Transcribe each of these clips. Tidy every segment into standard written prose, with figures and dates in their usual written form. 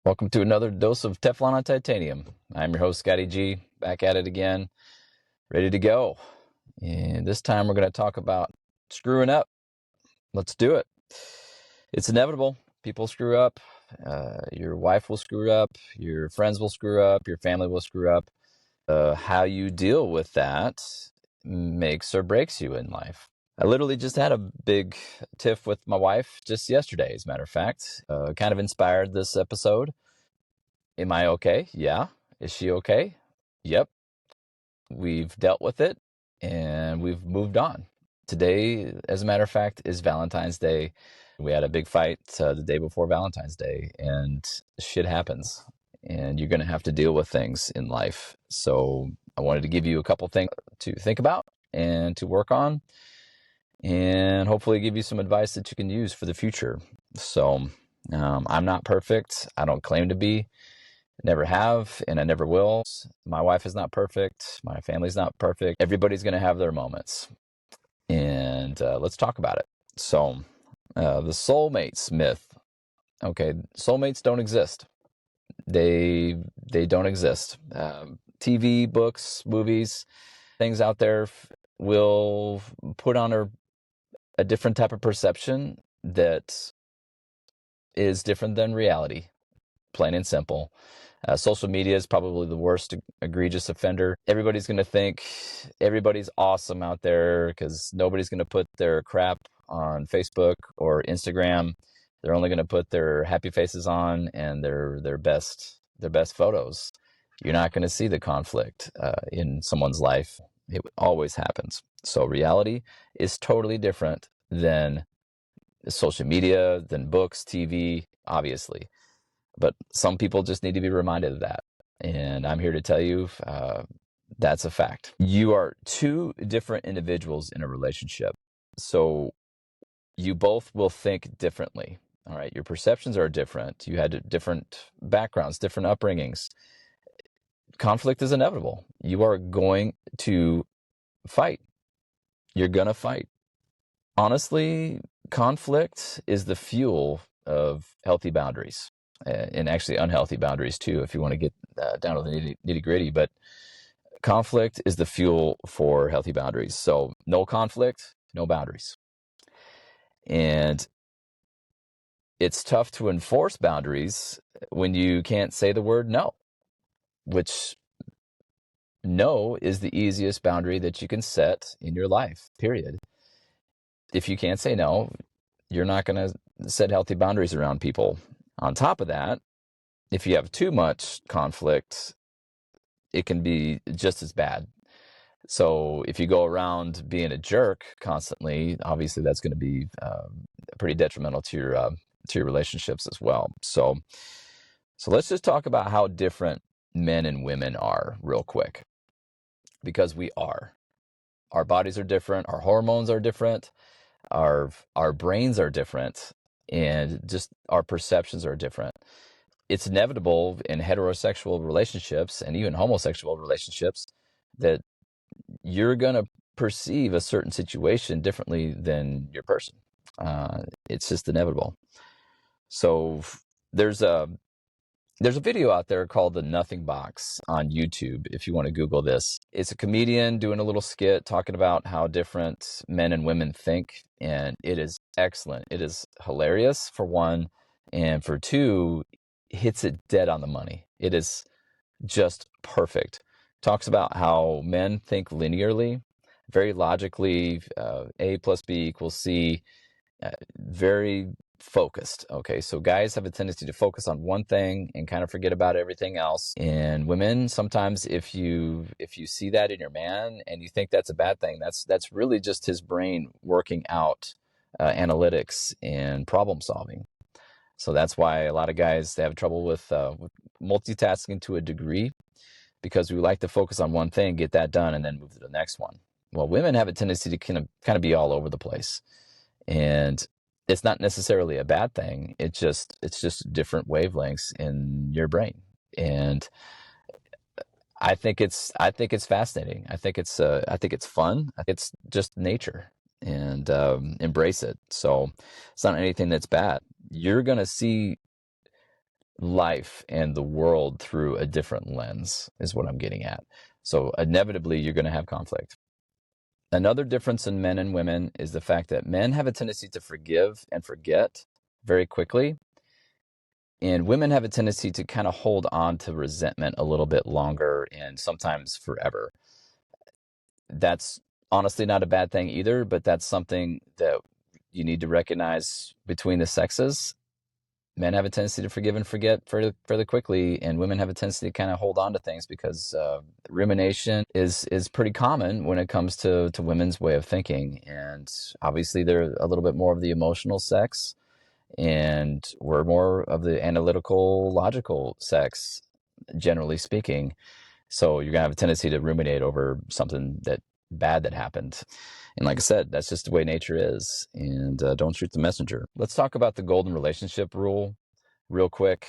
Welcome to another dose of Teflon on Titanium. I'm your host, Scotty G, back at it again, ready to go. And this time we're going to talk about screwing up. Let's do it. It's inevitable. People screw up. Your wife will screw up. Your friends will screw up. Your family will screw up. How you deal with that makes or breaks you in life. I literally just had a big tiff with my wife just yesterday, as a matter of fact. Kind of inspired this episode. Am I okay? Yeah. Is she okay? Yep. We've dealt with it and we've moved on. Today, as a matter of fact, is Valentine's Day. We had a big fight the day before Valentine's Day, and shit happens, and you're going to have to deal with things in life. So I wanted to give you a couple things to think about and to work on, and hopefully give you some advice that you can use for the future. So I'm not perfect. I don't claim to be. Never have, and I never will. My wife is not perfect. My family's not perfect. Everybody's going to have their moments. And let's talk about it. So, the soulmates myth. Okay, soulmates don't exist. They don't exist. TV, books, movies, things out there will put on a different type of perception that is different than reality, plain and simple. Social media is probably the worst egregious offender. Everybody's going to think everybody's awesome out there because nobody's going to put their crap on Facebook or Instagram. They're only going to put their happy faces on and their best photos. You're not going to see the conflict in someone's life. It always happens. So reality is totally different than social media, than books, TV, obviously. But some people just need to be reminded of that. And I'm here to tell you that's a fact. You are two different individuals in a relationship. So you both will think differently. All right. Your perceptions are different. You had different backgrounds, different upbringings. Conflict is inevitable. You are going to fight. You're going to fight. Honestly, conflict is the fuel of healthy boundaries. And actually unhealthy boundaries too, if you want to get down to the nitty gritty. But conflict is the fuel for healthy boundaries. So no conflict, no boundaries. And it's tough to enforce boundaries when you can't say the word no, which no is the easiest boundary that you can set in your life, period. If you can't say no, you're not going to set healthy boundaries around people. On top of that, if you have too much conflict, it can be just as bad. So if you go around being a jerk constantly, obviously that's going to be pretty detrimental to your relationships as well. So let's just talk about how different men and women are real quick, because we are. Our bodies are different. Our hormones are different. Our brains are different, and just our perceptions are different. It's inevitable in heterosexual relationships and even homosexual relationships that you're going to perceive a certain situation differently than your person. It's just inevitable. So there's a video out there called The Nothing Box on YouTube, if you want to Google this. It's a comedian doing a little skit talking about how different men and women think, and it is excellent. It is hilarious, for one, and for two, hits it dead on the money. It is just perfect. Talks about how men think linearly, very logically, A plus B equals C, very focused. Okay, so guys have a tendency to focus on one thing and kind of forget about everything else. And women, sometimes if you see that in your man and you think that's a bad thing, that's really just his brain working out analytics and problem solving. So that's why a lot of guys, they have trouble with multitasking to a degree, because we like to focus on one thing, get that done, and then move to the next one. Well, women have a tendency to kind of be all over the place, and it's not necessarily a bad thing. It's just different wavelengths in your brain, and I think it's fascinating. I think it's fun. It's just nature, and embrace it. So it's not anything that's bad. You're gonna see life and the world through a different lens, is what I'm getting at. So inevitably, you're going to have conflict. Another difference in men and women is the fact that men have a tendency to forgive and forget very quickly, and women have a tendency to kind of hold on to resentment a little bit longer and sometimes forever. That's honestly not a bad thing either, but that's something that you need to recognize between the sexes. Men have a tendency to forgive and forget fairly quickly, and women have a tendency to kind of hold on to things because rumination is pretty common when it comes to women's way of thinking. And obviously, they're a little bit more of the emotional sex, and we're more of the analytical, logical sex, generally speaking. So you're gonna have a tendency to ruminate over something bad that happened. And like I said, that's just the way nature is. And don't shoot the messenger. Let's talk about the golden relationship rule real quick.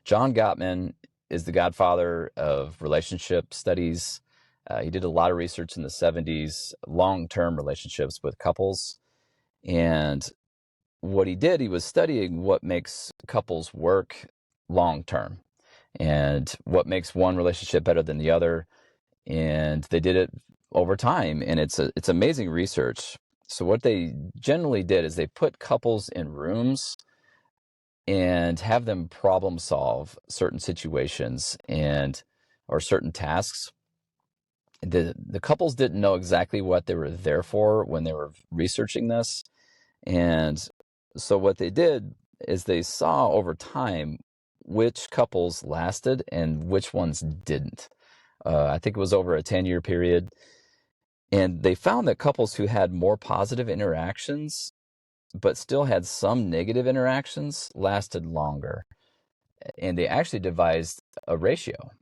John Gottman is the godfather of relationship studies. He did a lot of research in the 70s, long-term relationships with couples. And what he did, he was studying what makes couples work long-term and what makes one relationship better than the other. And they did it over time, and it's amazing research. So what they generally did is they put couples in rooms and have them problem solve certain situations or certain tasks. The couples didn't know exactly what they were there for when they were researching this. And so what they did is they saw over time which couples lasted and which ones didn't. I think it was over a 10-year period. And they found that couples who had more positive interactions, but still had some negative interactions, lasted longer. And they actually devised a ratio.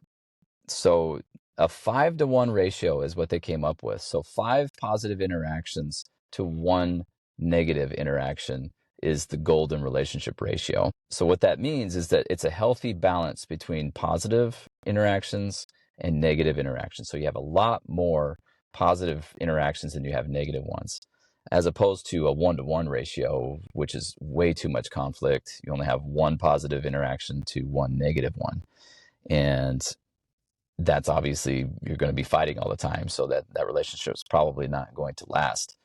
So a 5-to-1 ratio is what they came up with. So 5 positive interactions to 1 negative interaction is the golden relationship ratio. So what that means is that it's a healthy balance between positive interactions and negative interactions. So you have a lot more positive interactions than you have negative ones, as opposed to a 1-to-1 ratio, which is way too much conflict. You only have 1 positive interaction to 1 negative one. And that's obviously, you're going to be fighting all the time. So that relationship is probably not going to last.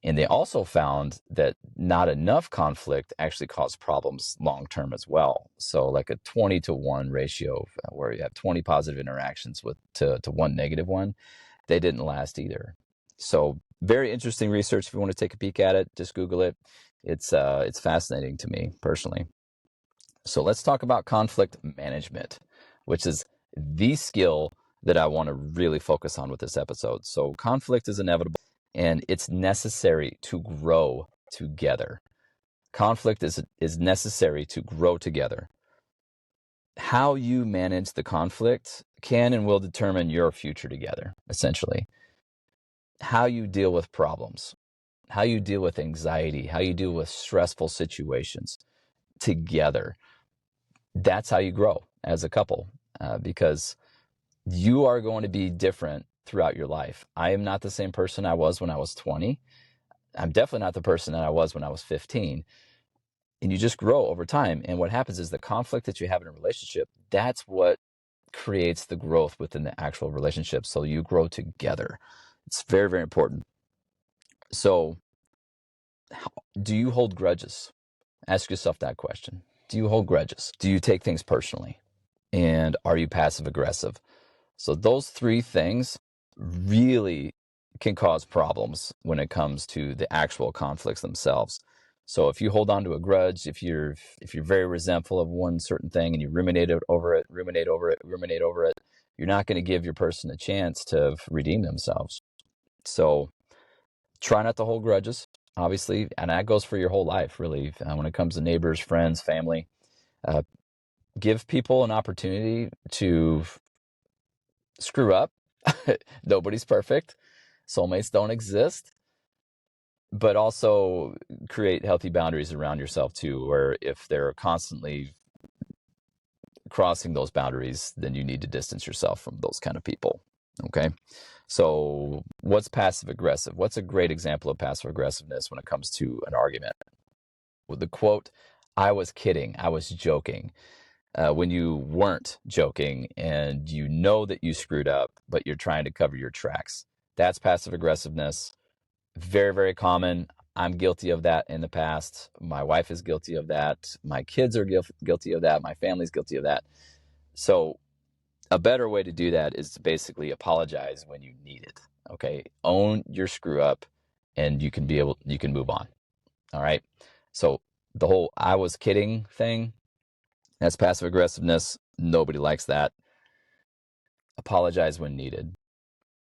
And they also found that not enough conflict actually caused problems long term as well. So like a 20-to-1 ratio where you have 20 positive interactions to 1 negative one, they didn't last either. So very interesting research. If you want to take a peek at it, just Google it. It's fascinating to me personally. So let's talk about conflict management, which is the skill that I want to really focus on with this episode. So conflict is inevitable, and it's necessary to grow together. Conflict is necessary to grow together. How you manage the conflict can and will determine your future together, essentially. How you deal with problems, how you deal with anxiety, how you deal with stressful situations together. That's how you grow as a couple, because you are going to be different throughout your life. I am not the same person I was when I was 20. I'm definitely not the person that I was when I was 15. And you just grow over time. And what happens is the conflict that you have in a relationship, that's what creates the growth within the actual relationship. So you grow together. It's very, very important. So do you hold grudges? Ask yourself that question. Do you hold grudges? Do you take things personally? And are you passive aggressive? So those 3 things really can cause problems when it comes to the actual conflicts themselves. So if you hold on to a grudge, if you're very resentful of one certain thing and you ruminate over it, you're not going to give your person a chance to redeem themselves. So try not to hold grudges, obviously, and that goes for your whole life, really. When it comes to neighbors, friends, family, give people an opportunity to screw up. Nobody's perfect. Soulmates don't exist. But also create healthy boundaries around yourself too, where if they're constantly crossing those boundaries, then you need to distance yourself from those kind of people. Okay. So what's passive aggressive? What's a great example of passive aggressiveness when it comes to an argument? With the quote, "I was kidding, I was joking." when you weren't joking and you know that you screwed up, but you're trying to cover your tracks. That's passive aggressiveness. Very, very common. I'm guilty of that in the past. My wife is guilty of that. My kids are guilty of that. My family's guilty of that. So a better way to do that is to basically apologize when you need it. Okay. Own your screw up and you can move on. All right. So the whole I was kidding thing, that's passive aggressiveness. Nobody likes that. Apologize when needed.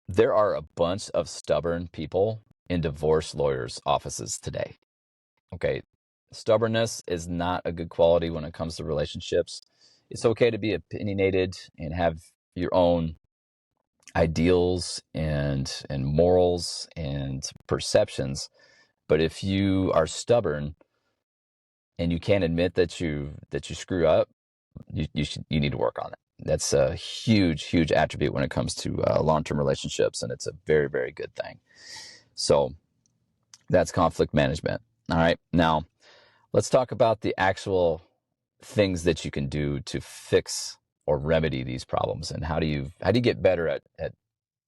There are a bunch of stubborn people in divorce lawyers' offices today. Okay. Stubbornness is not a good quality when it comes to relationships. It's okay to be opinionated and have your own ideals and morals and perceptions. But if you are stubborn and you can't admit that you screw up, you need to work on it. That's a huge attribute when it comes to long-term relationships, and it's a very, very good thing. So that's conflict management. All right. Now let's talk about the actual things that you can do to fix or remedy these problems, and how do you get better at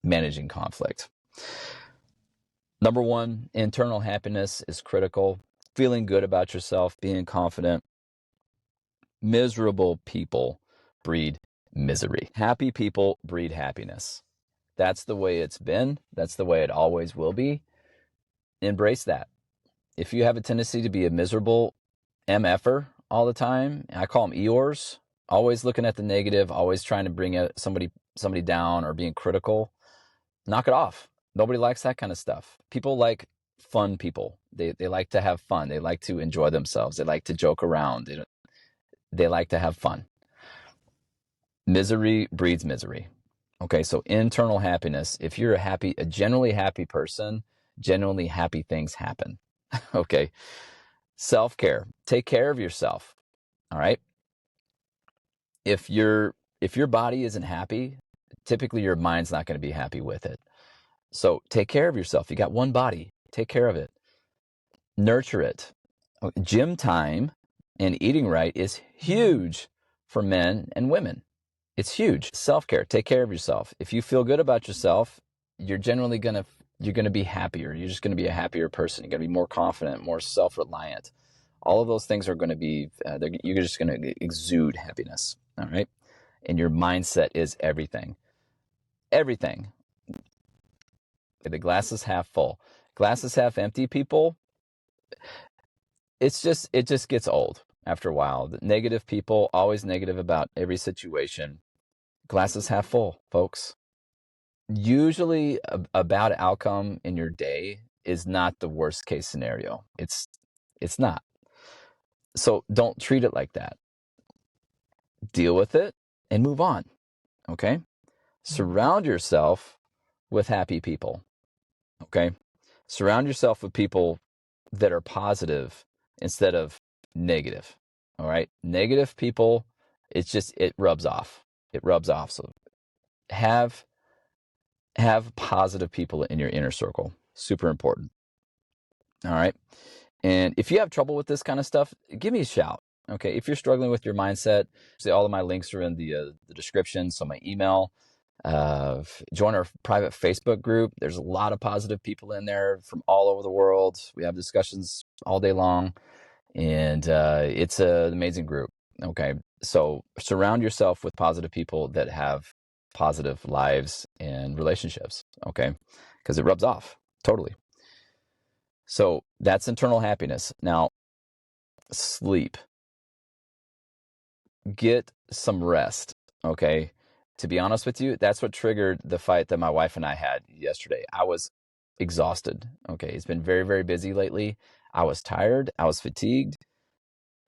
managing conflict. Number one, internal happiness is critical. Feeling good about yourself, being confident. Miserable people breed misery. Happy people breed happiness. That's the way it's been. That's the way it always will be. Embrace that. If you have a tendency to be a miserable MFer all the time, I call them Eeyores, always looking at the negative, always trying to bring somebody down or being critical, knock it off. Nobody likes that kind of stuff. People like fun people. They like to have fun. They like to enjoy themselves. They like to joke around. They like to have fun. Misery breeds misery. Okay, so internal happiness. If you're a generally happy person, genuinely happy things happen. Okay. Self-care. Take care of yourself. All right. If your body isn't happy, typically your mind's not going to be happy with it. So take care of yourself. You got one body. Take care of it. Nurture it. Gym time and eating right is huge for men and women. It's huge. Self-care. Take care of yourself. If you feel good about yourself, you're generally going to be happier. You're just going to be a happier person. You're going to be more confident, more self-reliant. All of those things are going to be, you're just going to exude happiness. All right. And your mindset is everything. Everything. The glass is half full. Glass is half empty, people. It just gets old after a while. The negative people, always negative about every situation. Glass is half full, folks. Usually a bad outcome in your day is not the worst case scenario. It's not. So don't treat it like that. Deal with it and move on. Okay? Surround yourself with happy people. Okay? Surround yourself with people that are positive instead of negative. All right? Negative people, it rubs off. It rubs off. So have positive people in your inner circle. Super important. All right? And if you have trouble with this kind of stuff, give me a shout. Okay? If you're struggling with your mindset, see, all of my links are in the description. So my email, join our private Facebook group. There's a lot of positive people in there from all over the world. We have discussions all day long, and it's an amazing group. Okay, so surround yourself with positive people that have positive lives and relationships. Okay, because it rubs off totally. So that's internal happiness. Now, sleep. Get some rest. Okay. To be honest with you, that's what triggered the fight that my wife and I had yesterday. I was exhausted. Okay. It's been very, very busy lately. I was tired. I was fatigued.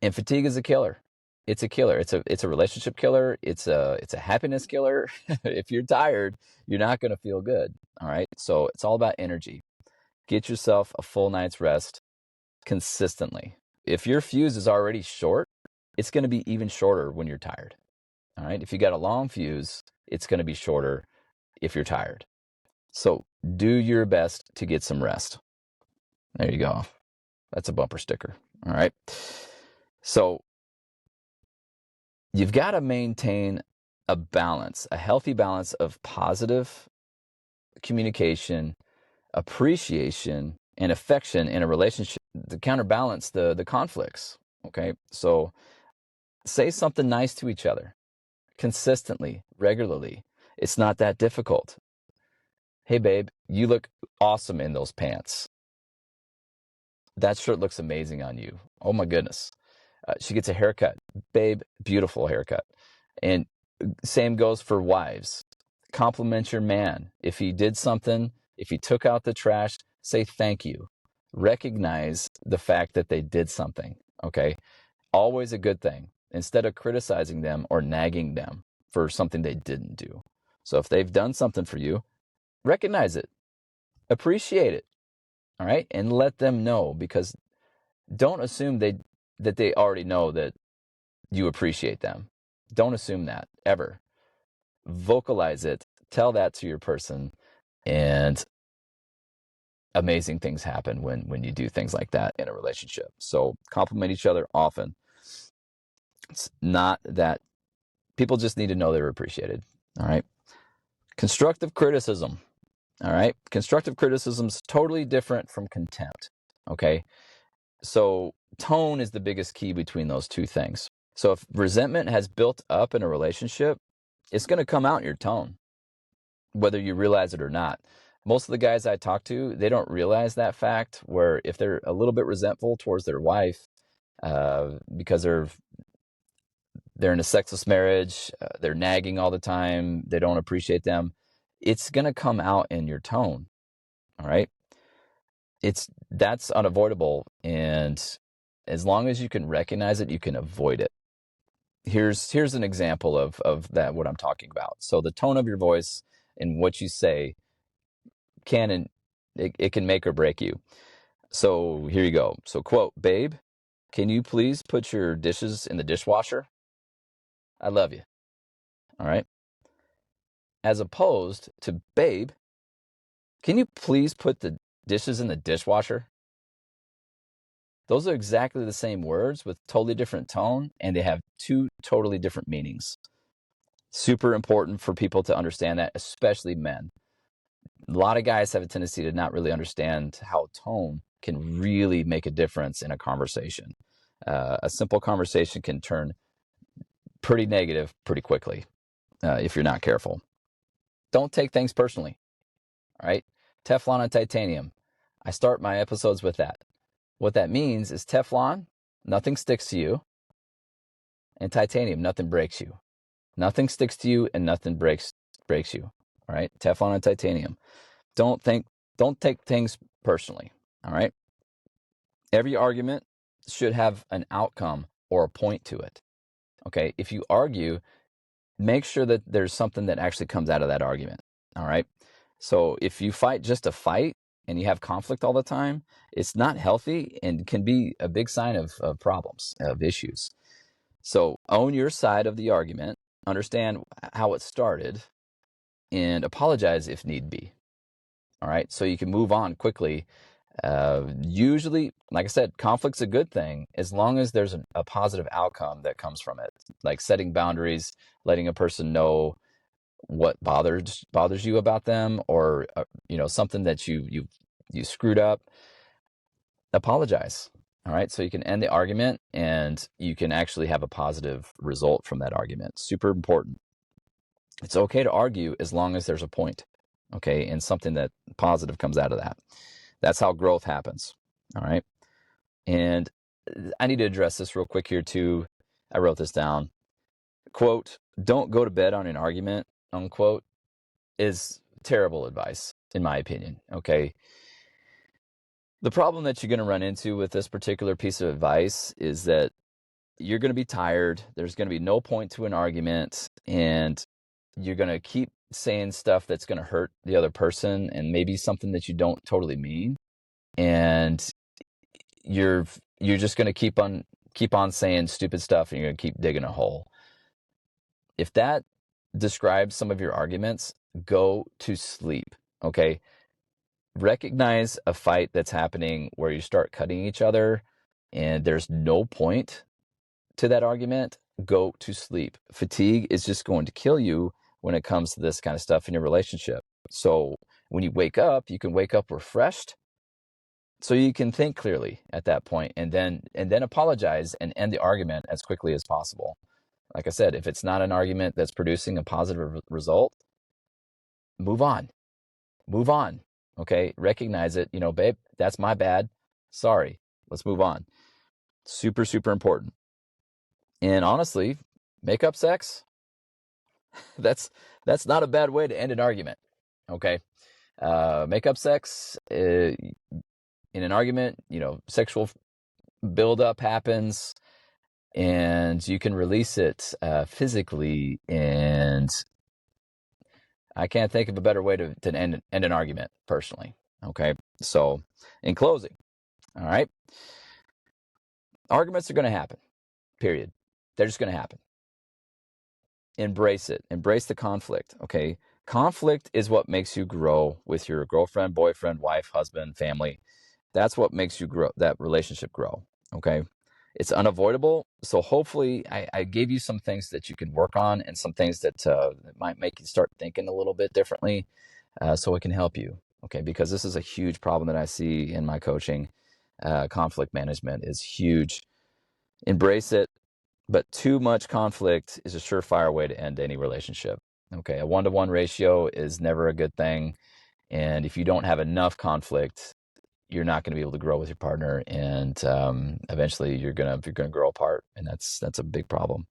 And fatigue is a killer. It's a killer. It's a relationship killer. It's a happiness killer. If you're tired, you're not going to feel good. All right. So it's all about energy. Get yourself a full night's rest consistently. If your fuse is already short, it's going to be even shorter when you're tired. All right. If you got a long fuse, it's going to be shorter if you're tired. So do your best to get some rest. There you go. That's a bumper sticker. All right. So You've got to maintain a balance, a healthy balance of positive communication, appreciation, and affection in a relationship to counterbalance the conflicts. Okay, so say something nice to each other consistently, regularly. It's not that difficult. Hey, babe, you look awesome in those pants. That shirt looks amazing on you. Oh my goodness. She gets a haircut. Babe, beautiful haircut. And same goes for wives. Compliment your man. If he did something, if he took out the trash, say thank you. Recognize the fact that they did something. Okay. Always a good thing, instead of criticizing them or nagging them for something they didn't do. So if they've done something for you, recognize it, appreciate it. All right. And let them know, because don't assume that they already know that you appreciate them. Don't assume that ever. Vocalize it, tell that to your person, and amazing things happen when you do things like that in a relationship. So compliment each other often. It's not that people just need to know they're appreciated. All right. Constructive criticism. All right. Constructive criticism is totally different from contempt. Okay. So tone is the biggest key between those two things. So if resentment has built up in a relationship, it's going to come out in your tone, whether you realize it or not. Most of the guys I talk to, they don't realize that fact, where if they're a little bit resentful towards their wife because they're in a sexless marriage, they're nagging all the time, they don't appreciate them, it's going to come out in your tone. All right. That's unavoidable. And as long as you can recognize it, you can avoid it. Here's an example of that, what I'm talking about. So the tone of your voice and what you say it can make or break you. So here you go. So quote, babe, can you please put your dishes in the dishwasher? I love you. All right. As opposed to, babe, can you please put the dishes in the dishwasher? Those are exactly the same words with totally different tone, and they have two totally different meanings. Super important for people to understand that, especially men. A lot of guys have a tendency to not really understand how tone can really make a difference in a conversation. A simple conversation can turn pretty negative pretty quickly if you're not careful. Don't take things personally. All right. Teflon and titanium. I start my episodes with that. What that means is Teflon, nothing sticks to you, and titanium, nothing breaks you. Nothing sticks to you and nothing breaks you. All right. Teflon and titanium. Don't take things personally. All right. Every argument should have an outcome or a point to it. Okay. If you argue, make sure that there's something that actually comes out of that argument. All right. So if you fight just to fight and you have conflict all the time, it's not healthy and can be a big sign of problems, of issues. So own your side of the argument, understand how it started, and apologize if need be. All right. So you can move on quickly. Usually, like I said, conflict's a good thing as long as there's a positive outcome that comes from it, like setting boundaries, letting a person know what bothers you about them, or something that you screwed up. Apologize. All right. So you can end the argument and you can actually have a positive result from that argument. Super important. It's okay to argue as long as there's a point, okay, and something that positive comes out of that. That's how growth happens. All right. And I need to address this real quick here too. I wrote this down. Quote, don't go to bed on an argument, unquote, is terrible advice, in my opinion. Okay. The problem that you're going to run into with this particular piece of advice is that you're going to be tired. There's going to be no point to an argument, and you're going to keep saying stuff that's going to hurt the other person and maybe something that you don't totally mean. And you're just going to keep on saying stupid stuff, and you're going to keep digging a hole. If that describes some of your arguments, go to sleep. Okay. Recognize a fight that's happening where you start cutting each other and there's no point to that argument. go to sleep. Fatigue is just going to kill you when it comes to this kind of stuff in your relationship. So when you wake up, you can wake up refreshed, so you can think clearly at that point, and then apologize and end the argument as quickly as possible. Like I said, if it's not an argument that's producing a positive result, move on. Move on. Okay? Recognize it. Babe, that's my bad. Sorry. Let's move on. Super, super important. And honestly, make up sex, that's not a bad way to end an argument. Okay? Make up sex in an argument, sexual buildup happens, and you can release it physically. And I can't think of a better way to end an argument personally. Okay. So in closing, all right, arguments are going to happen, period. They're just going to happen. Embrace it. Embrace the conflict. Okay. Conflict is what makes you grow with your girlfriend, boyfriend, wife, husband, family. That's what makes you grow, that relationship grow. Okay. It's unavoidable. So hopefully I gave you some things that you can work on, and some things that might make you start thinking a little bit differently, so it can help you. Okay. Because this is a huge problem that I see in my coaching. Conflict management is huge. Embrace it. But too much conflict is a surefire way to end any relationship. Okay. A 1-to-1 ratio is never a good thing. And if you don't have enough conflict, you're not going to be able to grow with your partner, and eventually you're gonna grow apart, and that's a big problem.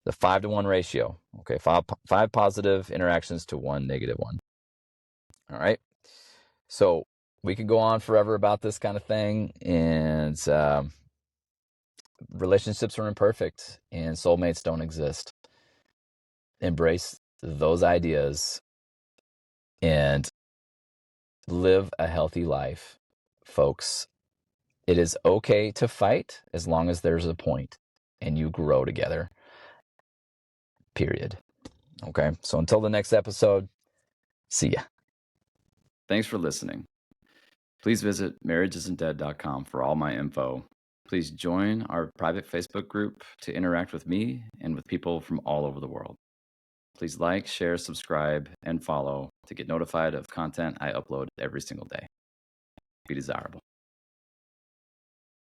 The 5-to-1 ratio. Okay, five positive interactions to 1 negative one. All right. So we could go on forever about this kind of thing, and relationships are imperfect, and soulmates don't exist. Embrace those ideas and live a healthy life, folks. It is okay to fight as long as there's a point and you grow together. Period. Okay. So until the next episode, see ya. Thanks for listening. Please visit marriageisn'tdead.com for all my info. Please join our private Facebook group to interact with me and with people from all over the world. Please like, share, subscribe, and follow to get notified of content I upload every single day. Be desirable.